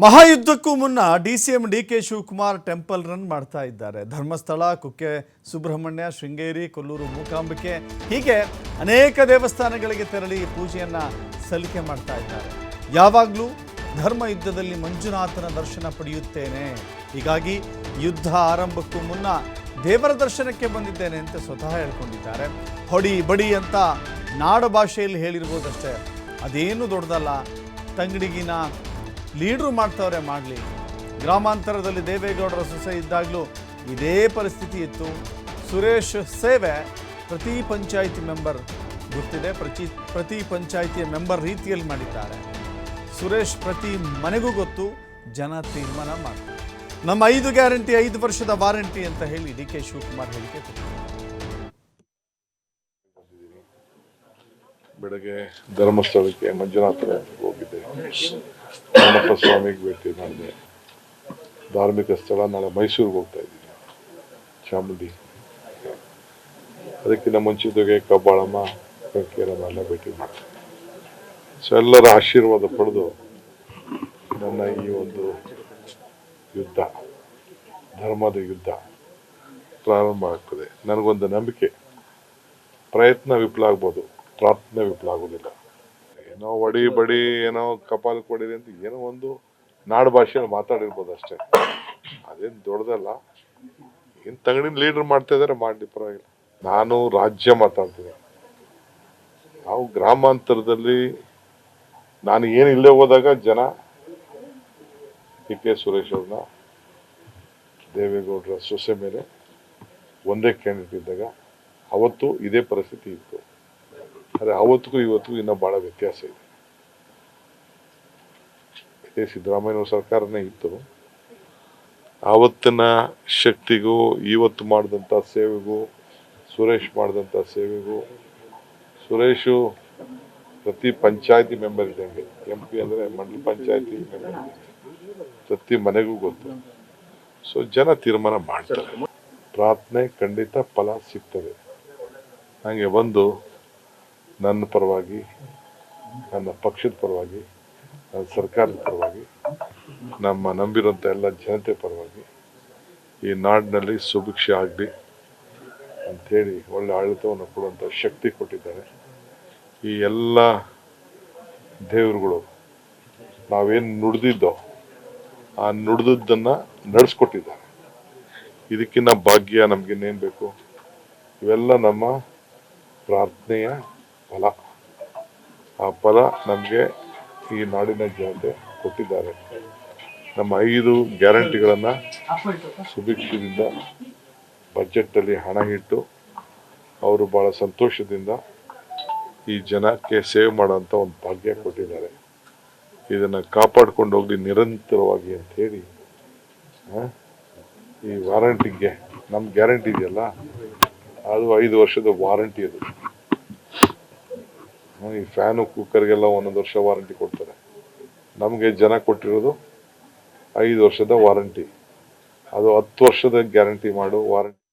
ಮಹಾಯುದ್ಧಕ್ಕೂ ಮುನ್ನ DCM DK Shivakumar temple run ಮಾಡ್ತಾ ಇದ್ದಾರೆ. ಧರ್ಮಸ್ಥಳ, ಕುಕ್ಕೆ ಸುಬ್ರಹ್ಮಣ್ಯ, ಶೃಂಗೇರಿ, ಕೊಲ್ಲೂರು ಮೂಕಾಂಬಿಕೆ ಹೀಗೆ ಅನೇಕ ದೇವಸ್ಥಾನಗಳಿಗೆ ತೆರಳಿ ಪೂಜೆಯನ್ನ ಸಲ್ಲಿಕೆ ಮಾಡ್ತಾ ಇದ್ದಾರೆ. ಯಾವಾಗಲೂ ಧರ್ಮ ಯುದ್ಧದಲ್ಲಿ ಮಂಜುನಾಥನ ದರ್ಶನ ಪಡೆಯುತ್ತೇನೆ, ಹೀಗಾಗಿ ಯುದ್ಧ ಆರಂಭಕ್ಕೂ ಮುನ್ನ ದೇವರ ದರ್ಶನಕ್ಕೆ ಬಂದಿದ್ದೇನೆ ಅಂತ ಸ್ವತಃ ಹೇಳ್ಕೊಂಡಿದ್ದಾರೆ. ಹೊಡಿ ಬಡಿ ಅಂತ ನಾಡ ಭಾಷೆಯಲ್ಲಿ ಹೇಳಿರ್ಬೋದಷ್ಟೇ, ಅದೇನು ದೊಡ್ಡದಲ್ಲ. ತಂಗಡಿಗಿನ ಲೀಡ್ರು ಮಾಡ್ತವ್ರೆ ಮಾಡಲಿ. ಗ್ರಾಮಾಂತರದಲ್ಲಿ ದೇವೇಗೌಡರ ಸೊಸೆ ಇದ್ದಾಗಲೂ ಇದೇ ಪರಿಸ್ಥಿತಿ ಇತ್ತು. ಸುರೇಶ್ ಸೇವೆ ಪ್ರತಿ ಪಂಚಾಯಿತಿ ಮೆಂಬರ್ ಗೊತ್ತಿದೆ, ಪ್ರತಿ ಪಂಚಾಯಿತಿಯ ಮೆಂಬರ್ ರೀತಿಯಲ್ಲಿ ಮಾಡಿದ್ದಾರೆ. ಸುರೇಶ್ ಪ್ರತಿ ಮನೆಗೂ ಗೊತ್ತು, ಜನ ತೀರ್ಮಾನ ಮಾಡ್ತಾರೆ. ನಮ್ಮ 5 ಗ್ಯಾರಂಟಿ 5 ವರ್ಷದ ವಾರಂಟಿ ಅಂತ ಹೇಳಿ ಡಿಕೆ ಶಿವಕುಮಾರ್ ಹೇಳಿಕೆ ಕೊಟ್ಟಿದ್ದಾರೆ. ಬೆಳಗ್ಗೆ ಧರ್ಮಸ್ಥಳಕ್ಕೆ ಮಂಜುನಾಥ ಹೋಗಿದ್ದೆ, ಹನುಮಪ್ಪ ಸ್ವಾಮಿಗೆ ಭೇಟಿ ಮಾಡಿದೆ. ಧಾರ್ಮಿಕ ಸ್ಥಳ ನಾಳೆ ಮೈಸೂರಿಗೆ ಹೋಗ್ತಾ ಇದ್ದೀನಿ, ಚಾಮುಂಡಿ. ಅದಕ್ಕಿಂತ ಮುಂಚಿತವಾಗಿ ಕಬ್ಬಾಳಮ್ಮ, ಕಕ್ಕೇರಮ್ಮ ಎಲ್ಲ ಭೇಟಿ ಮಾಡ್ತೀನಿ. ಸೊ ಎಲ್ಲರ ಆಶೀರ್ವಾದ ಪಡೆದು ನನ್ನ ಈ ಒಂದು ಯುದ್ಧ, ಧರ್ಮದ ಯುದ್ಧ ಪ್ರಾರಂಭ ಆಗ್ತದೆ. ನನಗೊಂದು ನಂಬಿಕೆ, ಪ್ರಯತ್ನ ವಿಫಲ ಆಗ್ಬೋದು, ಪ್ರಾರ್ಥನೆ ವಿಫಲ ಆಗೋದಿಲ್ಲ. ಏನೋ ಒಡಿ ಬಡಿ, ಏನೋ ಕಪಾಲ್ ಕೊಡಿರಿ ಅಂತ ಏನೋ ಒಂದು ನಾಡು ಭಾಷೆಯಲ್ಲಿ ಮಾತಾಡಿರ್ಬೋದು ಅಷ್ಟೇ, ಅದೇನು ದೊಡ್ಡದಲ್ಲ. ಏನು ತಂಗಡಿನ ಲೀಡರ್ ಮಾಡ್ತಾ ಇದಾರೆ, ಮಾಡಲಿ, ಪರವಾಗಿಲ್ಲ. ನಾನು ರಾಜ್ಯ ಮಾತಾಡ್ತೀನಿ. ನಾವು ಗ್ರಾಮಾಂತರದಲ್ಲಿ ನಾನು ಏನು ಇಲ್ಲೇ ಹೋದಾಗ ಜನ ಕೆ ಸುರೇಶ್ ಅವ್ರನ್ನ, ದೇವೇಗೌಡರ ಸೊಸೆ ಮೇಲೆ ಒಂದೇ ಕ್ಯಾಂಡಿಡೇಟ್ ಇದ್ದಾಗ ಅವತ್ತು ಇದೇ ಪರಿಸ್ಥಿತಿ ಇತ್ತು. ಆದರೆ ಅವತ್ತಿಗೂ ಇವತ್ತಿಗೂ ಇನ್ನೂ ಭಾಳ ವ್ಯತ್ಯಾಸ ಇದೆ. ಇದೇ ಸಿದ್ದರಾಮಯ್ಯ ಸರ್ಕಾರನೇ ಇತ್ತು. ಆವತ್ತಿನ ಶಕ್ತಿಗೂ ಇವತ್ತು ಮಾಡಿದಂಥ ಸೇವೆಗೂ, ಸುರೇಶ್ ಮಾಡಿದಂಥ ಸೇವೆಗೂ, ಸುರೇಶು ಪ್ರತಿ ಪಂಚಾಯತಿ ಮೆಂಬರ್ ಇದ್ದಂಗೆ, MP ಅಂದರೆ ಮಂಡಲ ಪಂಚಾಯತಿ ಮೆಂಬರ್, ಪ್ರತಿ ಮನೆಗೂ ಗೊತ್ತು. ಸೊ ಜನ ತೀರ್ಮಾನ ಮಾಡ್ತಾರೆ. ಪ್ರಾರ್ಥನೆ ಖಂಡಿತ ಫಲ ಸಿಗ್ತದೆ. ಹಾಗೆ ಬಂದು ನನ್ನ ಪರವಾಗಿ, ನನ್ನ ಪಕ್ಷದ ಪರವಾಗಿ, ನನ್ನ ಸರ್ಕಾರದ ಪರವಾಗಿ, ನಮ್ಮ ನಂಬಿರುವಂಥ ಎಲ್ಲ ಜನತೆ ಪರವಾಗಿ ಈ ನಾಡಿನಲ್ಲಿ ಸುಭಿಕ್ಷೆ ಆಗಲಿ ಅಂಥೇಳಿ ಒಳ್ಳೆ ಆಡಳಿತವನ್ನು ಕೊಡುವಂಥ ಶಕ್ತಿ ಕೊಟ್ಟಿದ್ದಾರೆ. ಈ ಎಲ್ಲ ದೇವರುಗಳು ನಾವೇನು ನುಡಿದಿದ್ದೋ ಆ ನುಡಿದದ್ದನ್ನು ನಡೆಸ್ಕೊಟ್ಟಿದ್ದಾರೆ. ಇದಕ್ಕಿನ್ನ ಭಾಗ್ಯ ನಮಗಿನ್ನೇನು ಬೇಕು? ಇವೆಲ್ಲ ನಮ್ಮ ಪ್ರಾರ್ಥನೆಯ ಫಲ. ಆ ಫಲ ನಮಗೆ ಈ ನಾಡಿನ ಜನತೆ ಕೊಟ್ಟಿದ್ದಾರೆ. ನಮ್ಮ 5 ಗ್ಯಾರಂಟಿಗಳನ್ನು ಸುಭಿಕ್ಷದಿಂದ ಬಜೆಟಲ್ಲಿ ಹಣ ಇಟ್ಟು ಅವರು ಭಾಳ ಸಂತೋಷದಿಂದ ಈ ಜನಕ್ಕೆ ಸೇವೆ ಮಾಡೋಂಥ ಒಂದು ಭಾಗ್ಯ ಕೊಟ್ಟಿದ್ದಾರೆ. ಇದನ್ನು ಕಾಪಾಡ್ಕೊಂಡು ಹೋಗಲಿ ನಿರಂತರವಾಗಿ ಅಂಥೇಳಿ ಈ ವಾರಂಟಿಗೆ ನಮ್ಮ ಗ್ಯಾರಂಟಿ ಇದೆಯಲ್ಲ, ಅದು 5 ವರ್ಷದ ವಾರಂಟಿ. ಅದು ಈ ಫ್ಯಾನು ಕುಕ್ಕರ್ಗೆಲ್ಲ 1 ವರ್ಷ ವಾರಂಟಿ ಕೊಡ್ತಾರೆ. ನಮಗೆ ಜನ ಕೊಟ್ಟಿರೋದು 5 ವರ್ಷದ ವಾರಂಟಿ. ಅದು 10 ವರ್ಷದ ಗ್ಯಾರಂಟಿ ಮಾಡು ವಾರಂಟಿ.